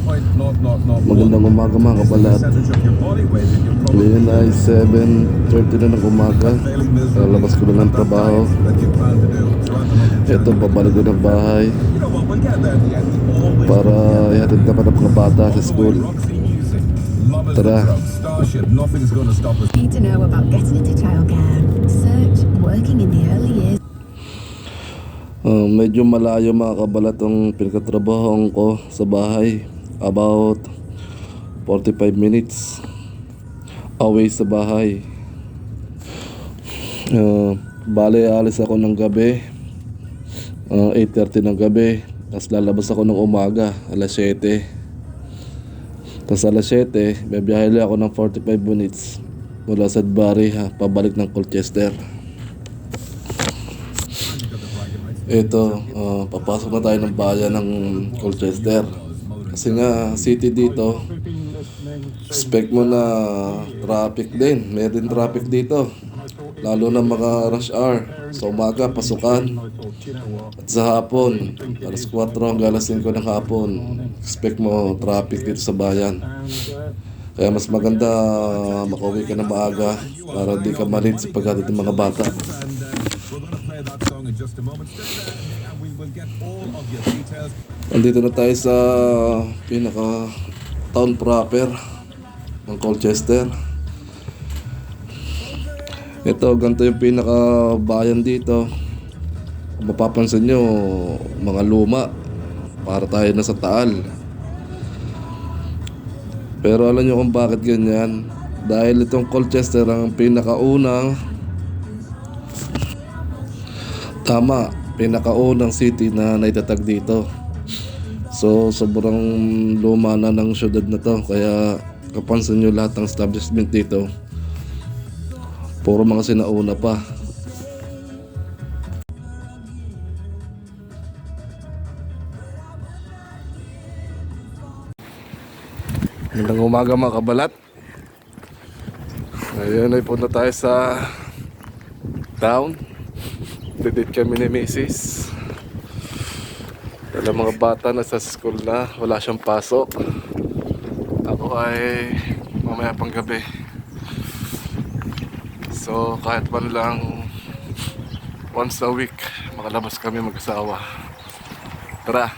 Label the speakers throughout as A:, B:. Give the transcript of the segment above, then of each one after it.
A: Magandang umaga mga kabalat. Ngayon ay 7:30 na ng umaga. Lalabas ko na ng trabaho. Ito, babalik ko ng bahay para ihatid naman ang mga bata sa school. Tara.
B: Need to know about getting into childcare, search, working in the early years.
A: Medyo malayo mga kabalat ang pinagkatrabahoan ko sa bahay. About 45 minutes away sa bahay. Bale, alis ako ng gabi, 8:30 ng gabi. Tapos lalabas ako ng umaga, alas 7. Tapos alas 7, bibiyahe ako ng 45 minutes mula sa Sudbury pabalik ng Colchester. Ito, papasok na tayo ng bayan ng Colchester. Kasi nga, city dito, expect mo na traffic din. Meron traffic dito. Lalo na mga rush hour. Sa umaga, pasukan. At sa hapon, alas 4 hanggang alas 5 ng hapon. Expect mo traffic dito sa bayan. Kaya mas maganda makauwi ka na maaga para di ka malit sa paghatid ng mga bata. Andito na tayo sa pinaka town proper ng Colchester. Ito, ganito yung pinaka bayan dito. Kung mapapansin nyo, mga luma, para tayo na sa Taal. Pero alam nyo kung bakit ganyan? Dahil itong Colchester ang pinakaunang pinakaunang city na naitatag dito. So sobrang luma na ng syudad na to. Kaya kapansin nyo lahat ng establishment dito, puro mga sinauna pa. Magandang umaga mga kabalat. Ngayon ay punta tayo sa town. Didit kami ni Mrs. Dala mga bata na sa school na, wala siyang pasok. Ako ay mamaya pang gabi. So kahit man lang once a week makalabas kami mag-asawa. Tara.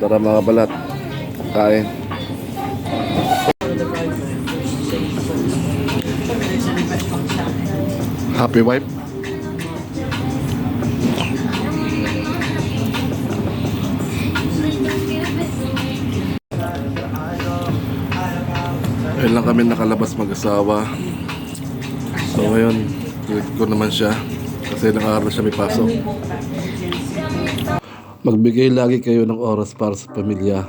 A: Tara mga balat, kain. Happy wife. Ayun lang kami nakalabas mag-asawa. So ngayon, tuwid ko naman siya kasi nang-aaral siya may pasok. Magbigay lagi kayo ng oras para sa pamilya.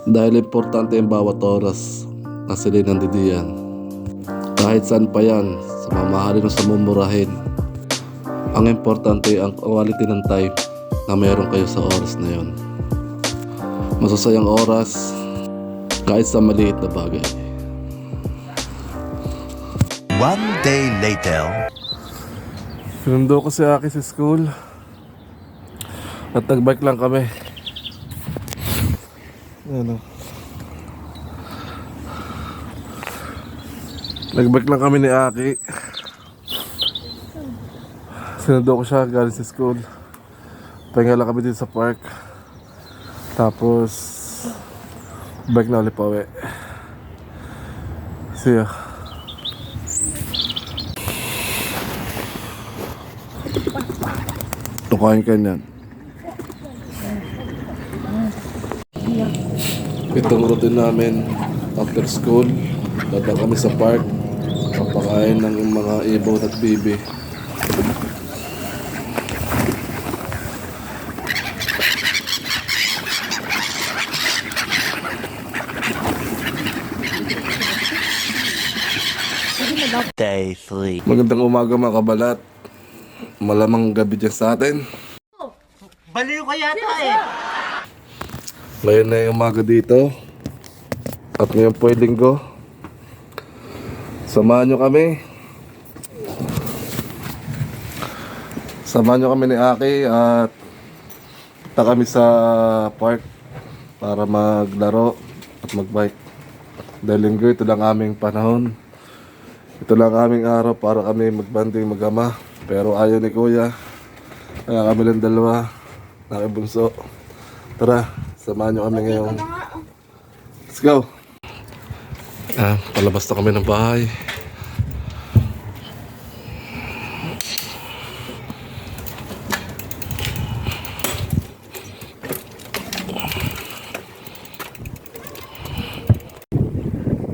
A: Dahil importante ang bawat oras na sila nandidiyan. Kahit saan pa yan, sa mamahalin o sa mumurahin. Ang importante ang quality ng time na meron kayo sa oras na yon. Masasayang oras kahit sa maliit na bagay.
C: One day later.
A: Sinundo ko si Aki sa school. At nag-bike lang kami. Ano? Nag-bike lang kami ni Aki. Sinundo ko siya galing sa school. Pahinga lang kami dito sa park. Tapos bike na ulit pa uwi. See ya. Tukain ka niyan. Itong routine namin after school, dadaan kami sa park, papakain ng mga ibon at bibi.
C: Day 3.
A: Magandang umaga mga kabalat. Malamang gabi dyan sa atin.
D: Baliw ka yata eh.
A: Ngayon na yung umaga dito. At ngayon po yung linggo. Samahan nyo kami. Samahan nyo kami ni Aki at punta kami sa park para maglaro at magbike. Dahil linggo, ito lang aming panahon. Ito lang aming araw para kami magbanding magama. Pero ayaw ni Kuya. Kaya kami lang dalawa. Nakibunso. Tara, samahan nyo kami ngayon. Let's go! Palabas na kami ng bahay.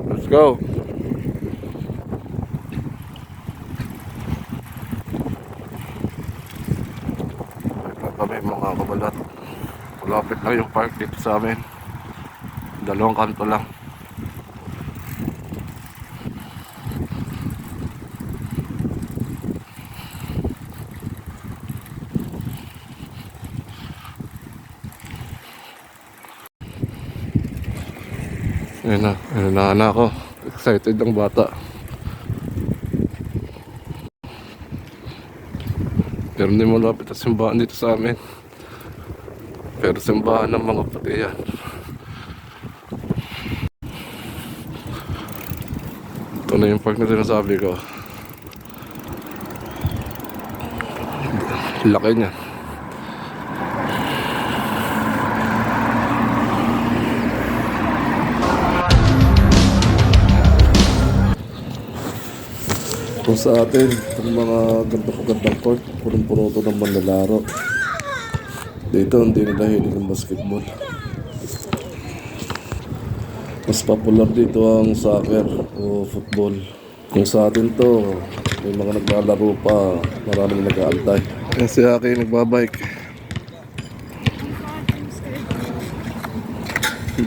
A: Let's go! Kami mga kabalat. Malapit na yung park dito sa amin. Dalawang kanto lang. Ayun na anak ko. Excited ang bata. Pero hindi malapit ang simbahan dito sa amin. Pero simbahan ng mga pati yan. Ito na yung park na sinasabi ko. Laki niya. Kung sa atin, itong mga ganda-gandang court, punong-puno ito ng manlalaro. Dito, hindi nila hilig ng basketball. Mas popular dito ang soccer o football. Kung sa atin to, may mga naglalaro pa, maraming nag-aantay. Yan si Aki nagbabike.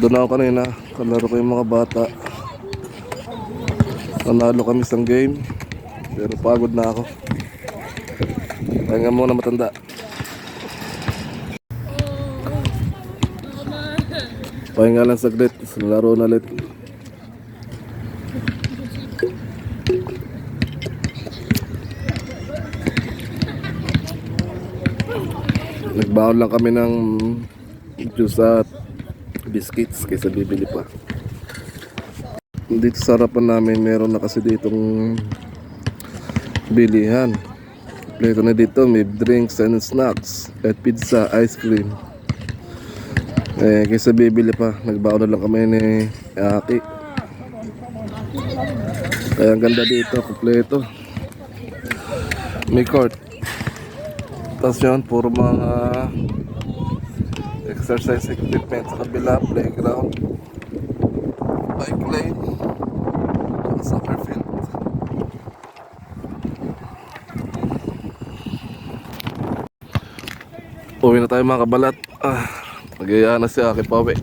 A: Doon ako kanina, kalaro ko yung mga bata. Nanalo kami sa game. Pero pagod na ako. Pahinga muna matanda. Pahinga lang saglit. Laro na ulit. Nagbaon lang kami ng juice at biscuits kaysa bibili pa. Dito sa harapan namin meron na kasi ditong bilihan. Kompleto na dito, may drinks and snacks at pizza, ice cream. Kaysa bibili pa, nagbaon na lang kami ni Aki. Kaya ang ganda dito, kompleto. May court. Tapos yun, puro mga exercise equipment sa kabila, playground, bike lane, soccer field. Uwi na tayo mga kabalat. Nag-iaya na si Aki pauwi.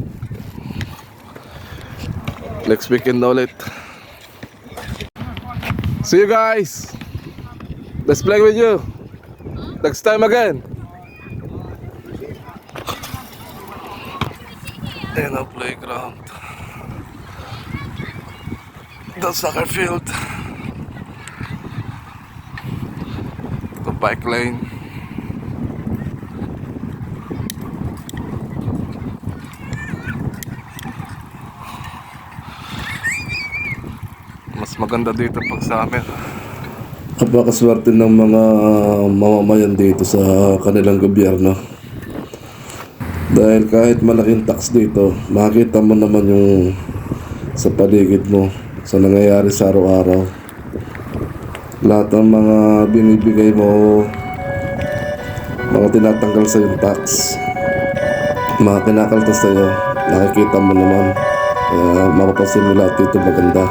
A: Next weekend na ulit. See you guys. Let's play with you next time again. Ayan ang playground. The soccer field. The bike lane. Mas maganda dito pag sa amin. Napakaswerte ng mga mamamayan dito sa kanilang gobyerno. Dahil kahit malaking tax dito, makita mo naman yung sa paligid mo, sa nangyayari sa araw-araw. Lahat ng mga binibigay mo, mga tinatanggal sa yung tax, mga kinakaltas sa'yo, nakikita mo naman. Kaya mapapansin mo lahat dito maganda.